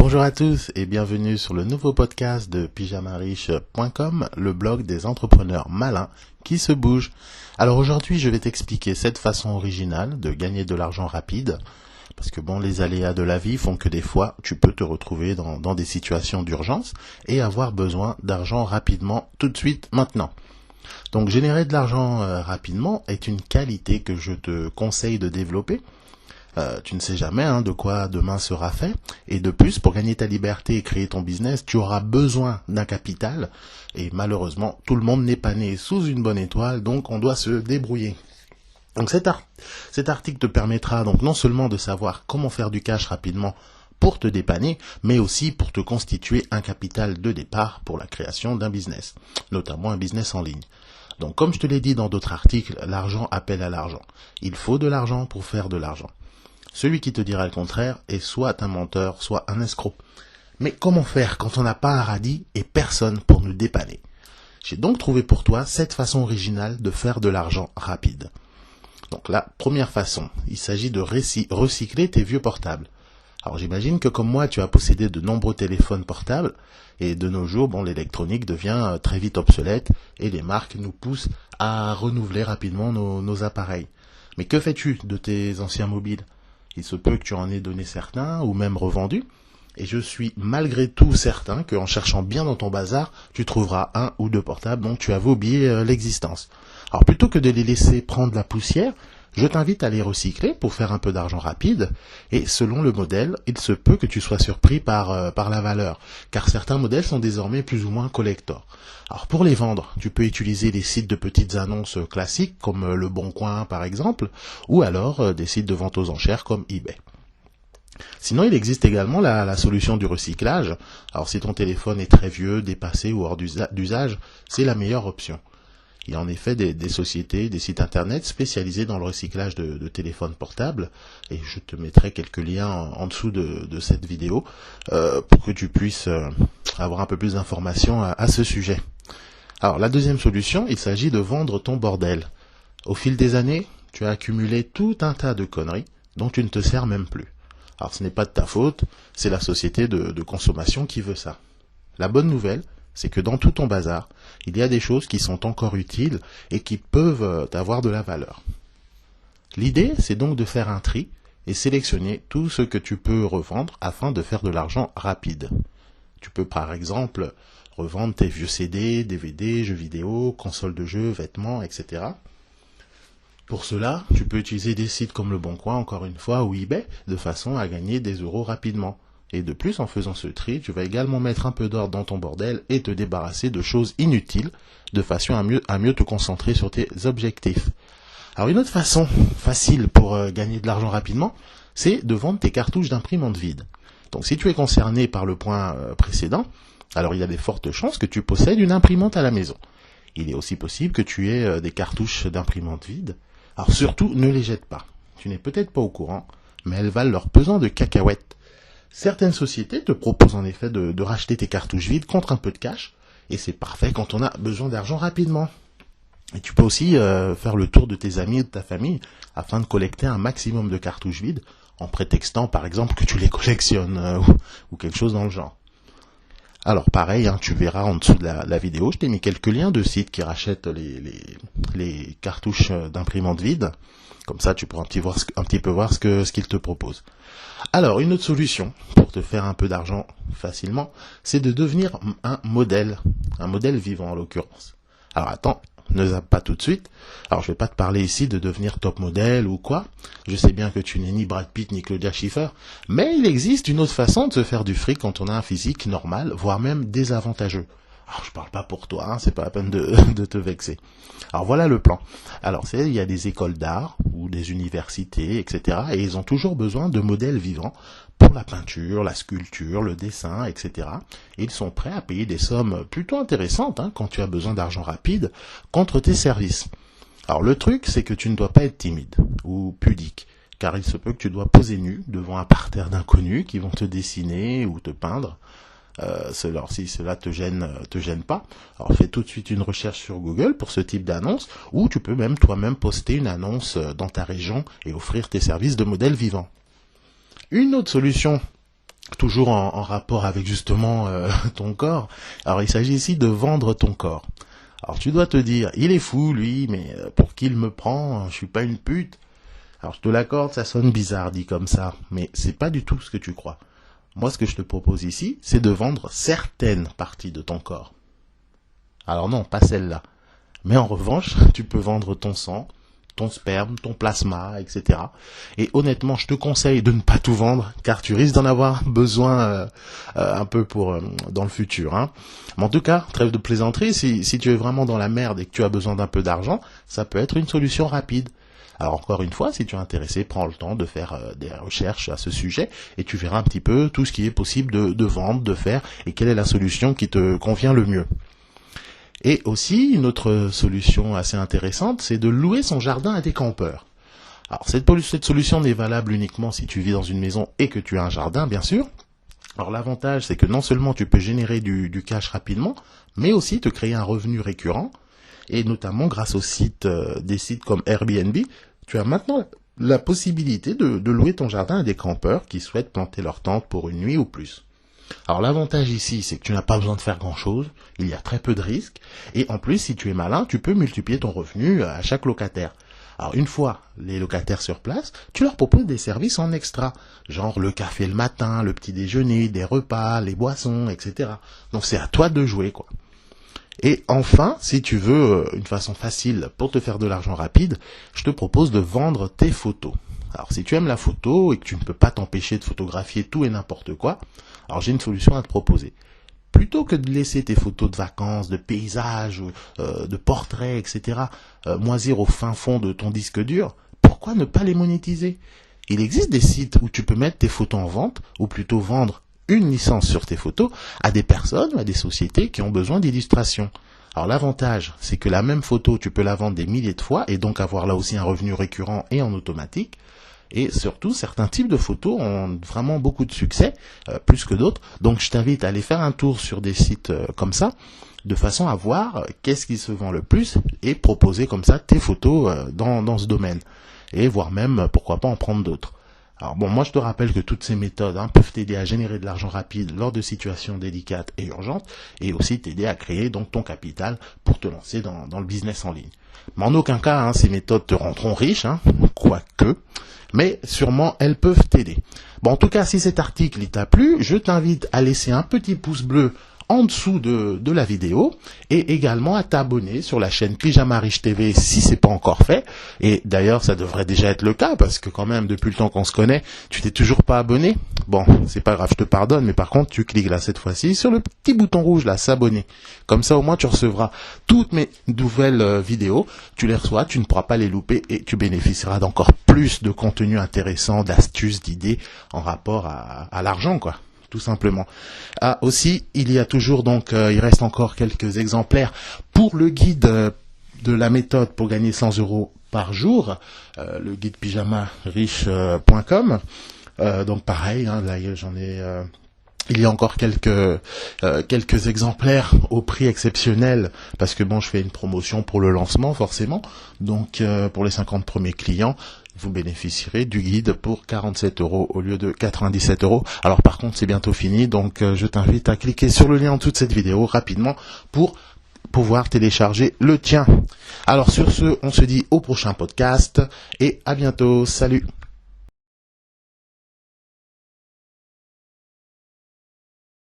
Bonjour à tous et bienvenue sur le nouveau podcast de pyjamariche.com, le blog des entrepreneurs malins qui se bougent. Alors aujourd'hui, je vais t'expliquer cette façon originale de gagner de l'argent rapide, parce que les aléas de la vie font que des fois, tu peux te retrouver dans des situations d'urgence et avoir besoin d'argent rapidement, tout de suite, maintenant. Donc générer de l'argent rapidement est une qualité que je te conseille de développer. Tu ne sais jamais de quoi demain sera fait. Et de plus, pour gagner ta liberté et créer ton business, tu auras besoin d'un capital. Et malheureusement, tout le monde n'est pas né sous une bonne étoile, donc on doit se débrouiller. Donc cet article te permettra donc non seulement de savoir comment faire du cash rapidement pour te dépanner, mais aussi pour te constituer un capital de départ pour la création d'un business, notamment un business en ligne. Donc comme je te l'ai dit dans d'autres articles, l'argent appelle à l'argent. Il faut de l'argent pour faire de l'argent. Celui qui te dira le contraire est soit un menteur, soit un escroc. Mais comment faire quand on n'a pas un radis et personne pour nous dépanner? J'ai donc trouvé pour toi cette façon originale de faire de l'argent rapide. Donc la première façon, il s'agit de recycler tes vieux portables. Alors j'imagine que comme moi, tu as possédé de nombreux téléphones portables et de nos jours, l'électronique devient très vite obsolète et les marques nous poussent à renouveler rapidement nos appareils. Mais que fais-tu de tes anciens mobiles? Il se peut que tu en aies donné certains ou même revendus. Et je suis malgré tout certain qu'en cherchant bien dans ton bazar, tu trouveras un ou deux portables dont tu avais oublié l'existence. Alors plutôt que de les laisser prendre la poussière, je t'invite à les recycler pour faire un peu d'argent rapide. Et selon le modèle, il se peut que tu sois surpris par la valeur, car certains modèles sont désormais plus ou moins collector. Alors pour les vendre, tu peux utiliser des sites de petites annonces classiques comme Le Bon Coin par exemple, ou alors des sites de vente aux enchères comme eBay. Sinon, il existe également la solution du recyclage. Alors si ton téléphone est très vieux, dépassé ou hors d'usage, c'est la meilleure option. Il y a en effet des sociétés, des sites internet spécialisés dans le recyclage de téléphones portables, et je te mettrai quelques liens en dessous de cette vidéo pour que tu puisses avoir un peu plus d'informations à ce sujet. Alors la deuxième solution, il s'agit de vendre ton bordel. Au fil des années, tu as accumulé tout un tas de conneries dont tu ne te sers même plus. Alors ce n'est pas de ta faute, c'est la société de consommation qui veut ça. La bonne nouvelle, c'est que dans tout ton bazar, il y a des choses qui sont encore utiles et qui peuvent avoir de la valeur. L'idée, c'est donc de faire un tri et sélectionner tout ce que tu peux revendre afin de faire de l'argent rapide. Tu peux par exemple revendre tes vieux CD, DVD, jeux vidéo, consoles de jeux, vêtements, etc. Pour cela, tu peux utiliser des sites comme Le Bon Coin, encore une fois, ou eBay, de façon à gagner des euros rapidement. Et de plus, en faisant ce tri, tu vas également mettre un peu d'ordre dans ton bordel et te débarrasser de choses inutiles, de façon à mieux te concentrer sur tes objectifs. Alors une autre façon facile pour gagner de l'argent rapidement, c'est de vendre tes cartouches d'imprimante vide. Donc si tu es concerné par le point précédent, alors il y a des fortes chances que tu possèdes une imprimante à la maison. Il est aussi possible que tu aies des cartouches d'imprimante vide. Alors surtout, ne les jette pas. Tu n'es peut-être pas au courant, mais elles valent leur pesant de cacahuètes. Certaines sociétés te proposent en effet de racheter tes cartouches vides contre un peu de cash, et c'est parfait quand on a besoin d'argent rapidement. Et tu peux aussi faire le tour de tes amis ou de ta famille afin de collecter un maximum de cartouches vides, en prétextant par exemple que tu les collectionnes ou quelque chose dans le genre. Alors pareil, tu verras en dessous de la vidéo, je t'ai mis quelques liens de sites qui rachètent les cartouches d'imprimante vide. Comme ça, tu pourras un petit peu voir ce qu'ils te proposent. Alors, une autre solution pour te faire un peu d'argent facilement, c'est de devenir un modèle vivant en l'occurrence. Alors attends, ne zappe pas tout de suite. Alors je vais pas te parler ici de devenir top modèle ou quoi. Je sais bien que tu n'es ni Brad Pitt ni Claudia Schiffer, mais il existe une autre façon de se faire du fric quand on a un physique normal, voire même désavantageux. Alors je parle pas pour toi, c'est pas la peine de te vexer. Alors voilà le plan. Alors il y a des écoles d'art ou des universités, etc. Et ils ont toujours besoin de modèles vivants pour la peinture, la sculpture, le dessin, etc. Et ils sont prêts à payer des sommes plutôt intéressantes quand tu as besoin d'argent rapide contre tes services. Alors le truc, c'est que tu ne dois pas être timide ou pudique, car il se peut que tu dois poser nu devant un parterre d'inconnus qui vont te dessiner ou te peindre. Si cela te gêne pas, alors fais tout de suite une recherche sur Google pour ce type d'annonce, ou tu peux même toi-même poster une annonce dans ta région et offrir tes services de modèle vivant. Une autre solution toujours en rapport avec justement ton corps. Alors il s'agit ici de vendre ton corps. Alors tu dois te dire, il est fou lui, mais pour qui il me prend? Je suis pas une pute. Alors je te l'accorde, ça sonne bizarre dit comme ça, mais c'est pas du tout ce que tu crois. Moi ce que je te propose ici, c'est de vendre certaines parties de ton corps. Alors non, pas celle-là. Mais en revanche, tu peux vendre ton sang, ton sperme, ton plasma, etc. Et honnêtement, je te conseille de ne pas tout vendre, car tu risques d'en avoir besoin un peu pour dans le futur. Hein. Mais en tout cas, trêve de plaisanterie, si tu es vraiment dans la merde et que tu as besoin d'un peu d'argent, ça peut être une solution rapide. Alors encore une fois, si tu es intéressé, prends le temps de faire des recherches à ce sujet et tu verras un petit peu tout ce qui est possible de vendre, de faire et quelle est la solution qui te convient le mieux. Et aussi, une autre solution assez intéressante, c'est de louer son jardin à des campeurs. Alors cette solution n'est valable uniquement si tu vis dans une maison et que tu as un jardin, bien sûr. Alors l'avantage, c'est que non seulement tu peux générer du cash rapidement, mais aussi te créer un revenu récurrent. Et notamment grâce des sites comme Airbnb, tu as maintenant la possibilité de louer ton jardin à des campeurs qui souhaitent planter leur tente pour une nuit ou plus. Alors l'avantage ici, c'est que tu n'as pas besoin de faire grand-chose, il y a très peu de risques, et en plus, si tu es malin, tu peux multiplier ton revenu à chaque locataire. Alors une fois les locataires sur place, tu leur proposes des services en extra, genre le café le matin, le petit déjeuner, des repas, les boissons, etc. Donc c'est à toi de jouer, quoi. Et enfin, si tu veux une façon facile pour te faire de l'argent rapide, je te propose de vendre tes photos. Alors si tu aimes la photo et que tu ne peux pas t'empêcher de photographier tout et n'importe quoi, alors j'ai une solution à te proposer. Plutôt que de laisser tes photos de vacances, de paysages, de portraits, etc. Moisir au fin fond de ton disque dur, pourquoi ne pas les monétiser? Il existe des sites où tu peux mettre tes photos en vente, ou plutôt vendre une licence sur tes photos à des personnes ou à des sociétés qui ont besoin d'illustrations. Alors l'avantage, c'est que la même photo, tu peux la vendre des milliers de fois et donc avoir là aussi un revenu récurrent et en automatique. Et surtout, certains types de photos ont vraiment beaucoup de succès, plus que d'autres. Donc je t'invite à aller faire un tour sur des sites comme ça, de façon à voir qu'est-ce qui se vend le plus et proposer comme ça tes photos dans ce domaine. Et voire même, pourquoi pas en prendre d'autres. Alors bon, moi je te rappelle que toutes ces méthodes peuvent t'aider à générer de l'argent rapide lors de situations délicates et urgentes, et aussi t'aider à créer donc ton capital pour te lancer dans le business en ligne. Mais en aucun cas, ces méthodes te rendront riche, quoique, mais sûrement elles peuvent t'aider. Bon, en tout cas, si cet article t'a plu, je t'invite à laisser un petit pouce bleu en dessous de la vidéo et également à t'abonner sur la chaîne Pyjama Riche TV si c'est pas encore fait. Et d'ailleurs, ça devrait déjà être le cas parce que quand même, depuis le temps qu'on se connaît, tu t'es toujours pas abonné. Bon, c'est pas grave, je te pardonne, mais par contre, tu cliques là cette fois-ci sur le petit bouton rouge là, s'abonner. Comme ça, au moins, tu recevras toutes mes nouvelles vidéos. Tu les reçois, tu ne pourras pas les louper et tu bénéficieras d'encore plus de contenu intéressant, d'astuces, d'idées en rapport à l'argent, quoi. Tout simplement. Ah, aussi, il y a toujours donc, il reste encore quelques exemplaires pour le guide de la méthode pour gagner 100 € par jour, le guide pyjamariche.com. Donc pareil, là j'en ai. Il y a encore quelques exemplaires au prix exceptionnel parce que bon, je fais une promotion pour le lancement forcément. Donc pour les 50 premiers clients, vous bénéficierez du guide pour 47 € au lieu de 97 €. Alors par contre, c'est bientôt fini, donc je t'invite à cliquer sur le lien en dessous de cette vidéo rapidement pour pouvoir télécharger le tien. Alors sur ce, on se dit au prochain podcast et à bientôt. Salut!